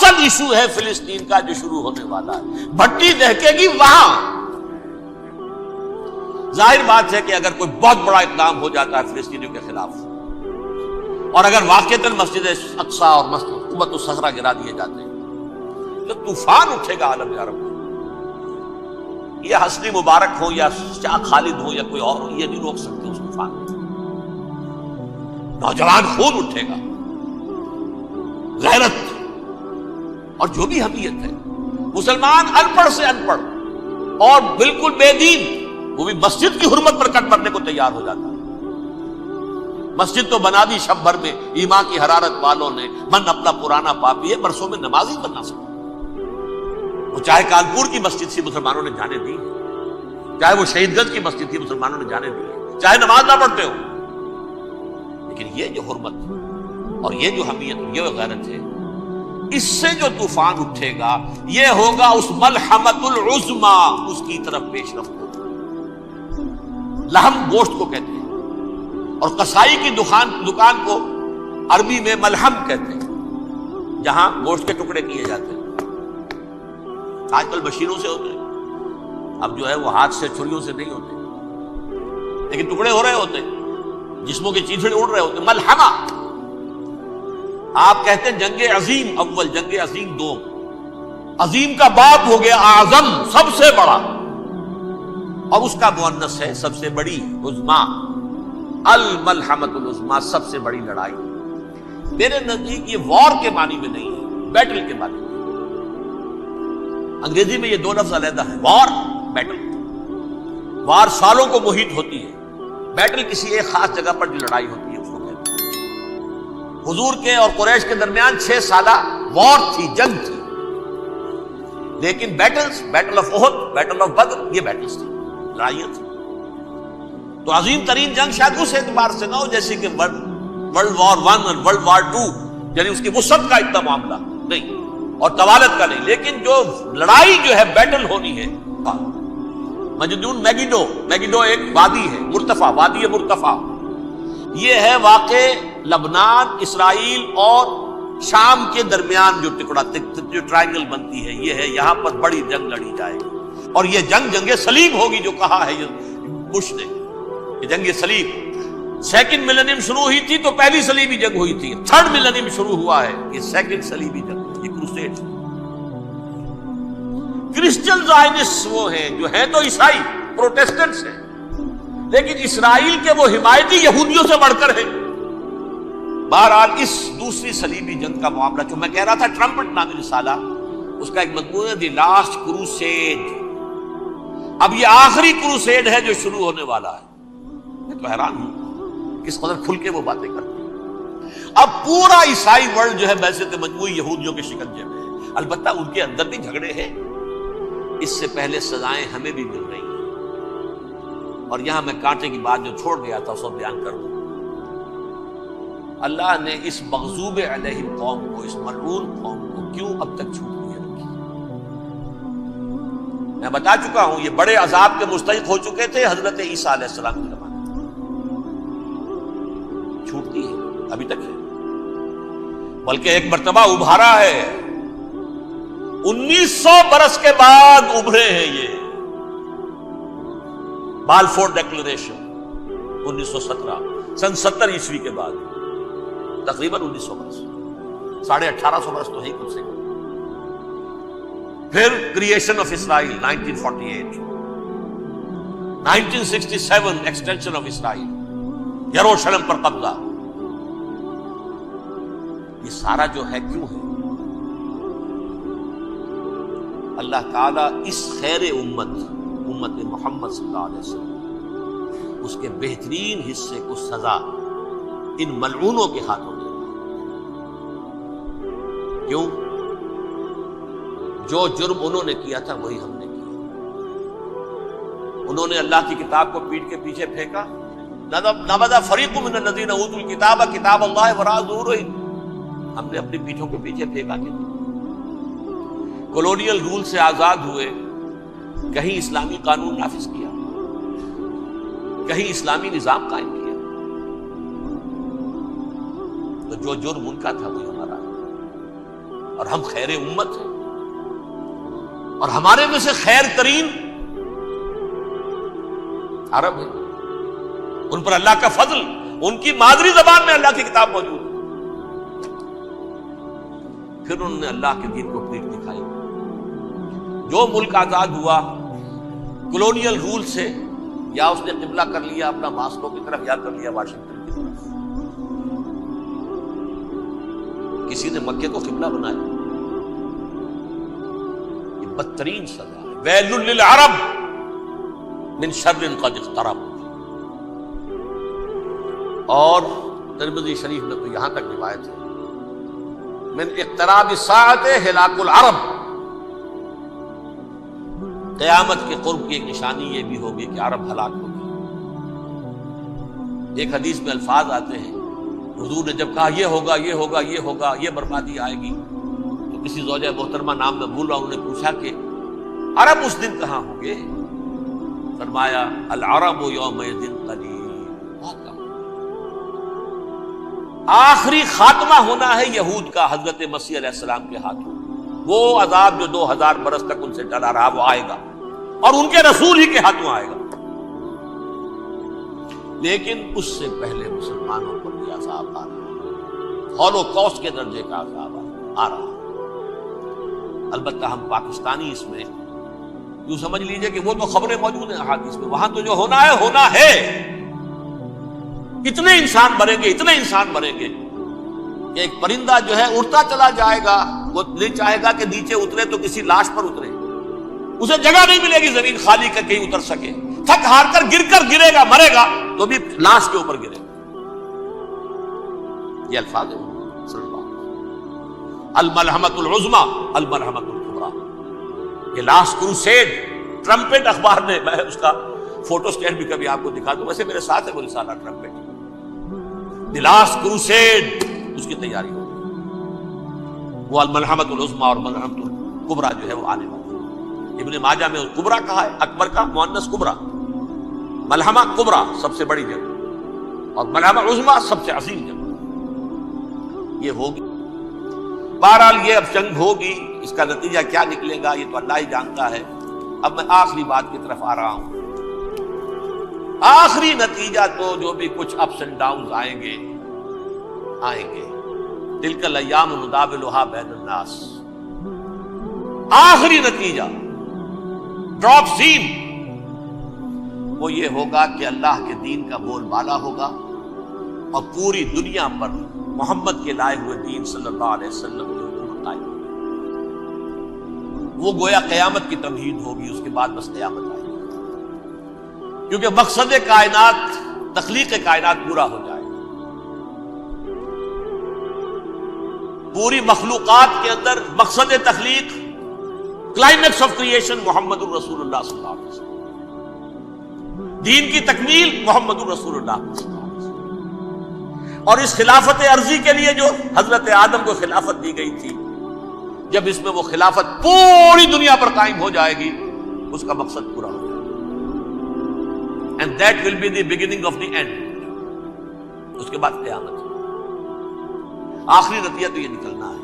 الگ ایشو ہے فلسطین کا جو شروع ہونے والا ہے. بھٹی دہکے گی وہاں. ظاہر بات ہے کہ اگر کوئی بہت بڑا اقدام ہو جاتا ہے فلسطینیوں کے خلاف اور اگر واقعتاً مسجد اقصی اور قبۃ الصخرہ گرا دیے جاتے ہیں تو طوفان اٹھے گا عالم عرب میں. یہ حسنی مبارک ہو یا شاہ خالد ہو یا کوئی اور ہو، یہ نہیں روک سکتے اس طوفان کو. نوجوان خون اٹھے گا، غیرت اور جو بھی حمیت ہے. مسلمان ان پڑھ سے ان پڑھ اور بالکل بے دین وہ بھی مسجد کی حرمت پر کٹ مرنے کو تیار ہو جاتا ہے. مسجد تو بنا دی شب بھر میں ایمان کی حرارت والوں نے، من اپنا پرانا پاپی ہے برسوں میں نماز ہی بنا سکتا. وہ چاہے کانپور کی مسجد تھی مسلمانوں نے جانے دی، چاہے وہ شہید گنج کی مسجد تھی مسلمانوں نے جانے دی، چاہے نماز نہ پڑھتے ہو. لیکن یہ جو حرمت اور یہ جو حمیت، یہ غیرت ہے، اس سے جو طوفان اٹھے گا یہ ہوگا اس ملحمۃ العظما، اس کی طرف پیش رفت. لحم گوشت کو کہتے ہیں اور قصائی کی دکان کو عربی میں ملحم کہتے ہیں، جہاں گوشت کے ٹکڑے کیے جاتے ہیں. آج کل مشینوں سے ہوتے ہیں، اب جو ہے وہ ہاتھ سے چھریوں سے نہیں ہوتے، لیکن ٹکڑے ہو رہے ہوتے ہیں، جسموں کے چیتھڑے اڑ رہے ہوتے ہیں. ملحمہ آپ کہتے ہیں جنگ عظیم اول، جنگ عظیم دوم. عظیم کا باب ہو گیا اعظم، سب سے بڑا، اور اس کا مؤنث ہے سب سے بڑی، عظما. الملحمۃ العظما، سب سے بڑی لڑائی. میرے نزدیک یہ وار کے معنی میں نہیں ہے، بیٹل کے معنی میں. انگریزی میں یہ دو لفظ علیحدہ ہیں، وار، بیٹل. وار سالوں کو محیط ہوتی ہے، بیٹل کسی ایک خاص جگہ پر جو لڑائی ہوتی ہے اس کو کہتے ہیں. حضور کے اور قریش کے درمیان 6 سالہ وار تھی، جنگ تھی. لیکن battles, battle of Uhud, battle of Badr, یہ بیٹلز تھی، لڑائیاں تھی. تو عظیم ترین جنگ شاید اس اعتبار سے نہ ہو جیسے کہ ورلڈ وار 1 اور ورلڈ وار 2، یعنی اس کی وسعت کا اتنا معاملہ نہیں اور طوالت کا نہیں. لیکن جو لڑائی جو ہے بیٹل ہونی ہے، مجدون میگیڈو ایک وادی ہے، مرتفع، وادی مرتفع. یہ ہے واقع لبنان، اسرائیل اور شام کے درمیان جو ٹکڑا، جو ٹرائنگل بنتی ہے، یہ ہے. یہاں پر بڑی جنگ لڑی جائے گی اور یہ جنگ صلیب ہوگی، جو کہا ہے بش نے، یہ جنگ صلیب. 2nd ملینیم شروع ہوئی تھی تو پہلی صلیبی جنگ ہوئی تھی. 3rd ملینیم شروع ہوا ہے، یہ 2nd صلیبی جنگ، یہ کروسیڈ. کرسچن زائنسٹ وہ ہیں جو ہیں تو عیسائی، پروٹیسٹنٹس ہیں، لیکن اسرائیل کے وہ حمایتی یہودیوں سے بڑھ کر ہیں. بہرحال اس دوسری صلیبی جنگ کا معاملہ جو میں کہہ رہا تھا، ٹرمپٹ نامی رسالہ، اس کا ایک مضمون ہے دی لاسٹ کروسیڈ. اب یہ آخری کروسیڈ ہے جو شروع ہونے والا ہے. میں تو حیران ہوں کس قدر کھل کے وہ باتیں کرتے ہیں. اب پورا عیسائی ورلڈ جو ہے ویسے تو مجموعی یہودیوں کے شکنجے میں ہے، البتہ ان کے اندر بھی جھگڑے ہیں. اس سے پہلے سزائیں ہمیں بھی مل رہی ہیں، اور یہاں میں کانٹے کی بات جو چھوڑ گیا تھا اس کو بیان کروں. اللہ نے اس مغضوب علیہ قوم کو، اس ملعون قوم کو کیوں اب تک چھوٹ نہیں رکھی؟ میں بتا چکا ہوں یہ بڑے عذاب کے مستحق ہو چکے تھے حضرت عیسیٰ علیہ السلام کے زمانے میں. چھوٹتی ہے ابھی تک ہے، بلکہ ایک مرتبہ ابھارا ہے. 1900 برس کے بعد ابھرے ہیں یہ. بالفور ڈیکلریشن 1917، سن 70 عیسوی کے بعد، تقریباً 1900 برس، 1850 برس تو ہے کچھ سے. پھر creation of Israel 1948، 1967 extension of Israel, یروشلم پر قبضہ. یہ سارا جو ہے کیوں ہے؟ اللہ تعالیٰ اس خیر امت محمد صلی اللہ علیہ وسلم، اس کے بہترین حصے کو سزا ان ملعونوں کے ہاتھوں دے. کیوں؟ جو جرم انہوں نے کیا تھا وہی ہم نے کیا. انہوں نے اللہ کی کتاب کو پیٹھ کے پیچھے پھینکا. نبذ فریق من الذین اوتوا الکتاب کتاب اللہ وراء ظہورہم، ہم نے اپنی پیٹھوں کے پیچھے پھینکا. کہ کولونیل رول سے آزاد ہوئے، کہیں اسلامی قانون نافذ کیا، کہیں اسلامی نظام قائم کیا. تو جو جرم ان کا تھا وہی ہمارا ہے. اور ہم خیر امت ہیں، اور ہمارے میں سے خیر ترین عرب ہے، ان پر اللہ کا فضل، ان کی مادری زبان میں اللہ کی کتاب موجود ہے، پھر انہوں نے اللہ کے دین کو پیٹ دکھائی۔ جو ملک آزاد ہوا کولونیل رول سے، یا اس نے قبلہ کر لیا اپنا ماسکو کی طرف، یا کر لیا واشنگٹن کی طرف، کسی نے مکے کو قبلہ بنایا، یہ بدترین سزا ہے۔ ویل للعرب من شر قد اقترب۔ اور ترمذی شریف میں تو یہاں تک روایت ہے، من اقتراب الساعۃ ہلاک العرب، قیامت کے قرب کی ایک نشانی یہ بھی ہوگی کہ عرب ہلاک ہوگی۔ ایک حدیث میں الفاظ آتے ہیں، حضور نے جب کہا یہ ہوگا یہ ہوگا یہ ہوگا، یہ بربادی آئے گی، تو کسی زوجہ محترمہ نام میں بھول رہا ہوں، انہوں نے پوچھا کہ عرب اس دن کہاں ہوں گے؟ فرمایا العرب یومئذ قلیل، بہت کم۔ آخری خاتمہ ہونا ہے یہود کا حضرت مسیح علیہ السلام کے ہاتھوں، وہ عذاب جو 2000 برس تک ان سے ڈرا رہا وہ آئے گا، اور ان کے رسول ہی کے ہاتھوں آئے گا۔ لیکن اس سے پہلے مسلمانوں پر بھی عذاب آ رہا ہے، ہولوکاسٹ کے درجے کا عذاب آ رہا ہے۔ البتہ ہم پاکستانی اس میں یوں سمجھ لیجئے کہ وہ تو خبریں موجود ہیں احادیث میں، وہاں تو جو ہونا ہے ہونا ہے۔ اتنے انسان مریں گے، اتنے انسان مریں گے کہ ایک پرندہ جو ہے اڑتا چلا جائے گا، وہ نہیں چاہے گا کہ نیچے اترے تو کسی لاش پر اترے، اسے جگہ نہیں ملے گی زمین خالی کر کہیں اتر سکے، تھک ہار کر گرے گا، مرے گا تو بھی لاش کے اوپر گرے گا۔ یہ الفاظ ہیں صلی اللہ علیہ وسلم، الملحمۃ العظمیٰ الملحمۃ الکبریٰ، یہ لاسٹ کروسیڈ۔ ٹرمپٹ اخبار نے، میں اس کا فوٹو سٹیٹ بھی کبھی آپ کو دکھا دوں، ویسے میرے ساتھ ہے وہ رسالہ ٹرمپٹ، دی لاسٹ کروسیڈ، اس کی تیاری ہو، وہ الملحمۃ العظمیٰ اور ملحمۃ الکبریٰ جو ہے وہ آنے والی ہے۔ ابن ماجہ میں کبریٰ کہا ہے، اکبر کا مؤنث کبریٰ، ملحمہ کبریٰ سب سے بڑی جنگ، اور ملحمہ عظمیٰ سب سے عظیم جنگ یہ ہوگی۔ بہرحال یہ اب جنگ ہوگی، اس کا نتیجہ کیا نکلے گا یہ تو اللہ ہی جانتا ہے۔ اب میں آخری بات کی طرف آ رہا ہوں۔ آخری نتیجہ تو جو بھی کچھ اپس اینڈ ڈاؤنز آئیں گے تلک الایام نداولھا بین الناس، آخری نتیجہ ڈراپ سین وہ یہ ہوگا کہ اللہ کے دین کا بول بالا ہوگا، اور پوری دنیا پر محمد کے لائے ہوئے دین صلی اللہ علیہ وسلم کی حکومت قائم ہوگی۔ وہ گویا قیامت کی تمہید ہوگی، اس کے بعد بس قیامت آئے گی، کیونکہ مقصد کائنات، تخلیق کائنات پورا ہو جائے گا۔ پوری مخلوقات کے اندر مقصد تخلیق، کلائمیکس آف کریشن محمد الرسول اللہ صلی اللہ علیہ وسلم، دین کی تکمیل محمد الرسول اللہ صلی اللہ علیہ وسلم۔ اور اس خلافت عرضی کے لیے جو حضرت آدم کو خلافت دی گئی تھی، جب اس میں وہ خلافت پوری دنیا پر قائم ہو جائے گی، اس کا مقصد پورا ہو جائے گا، and that will be the beginning of the end۔ اس کے بعد قیامت، آخری نتیجہ تو یہ نکلنا ہے۔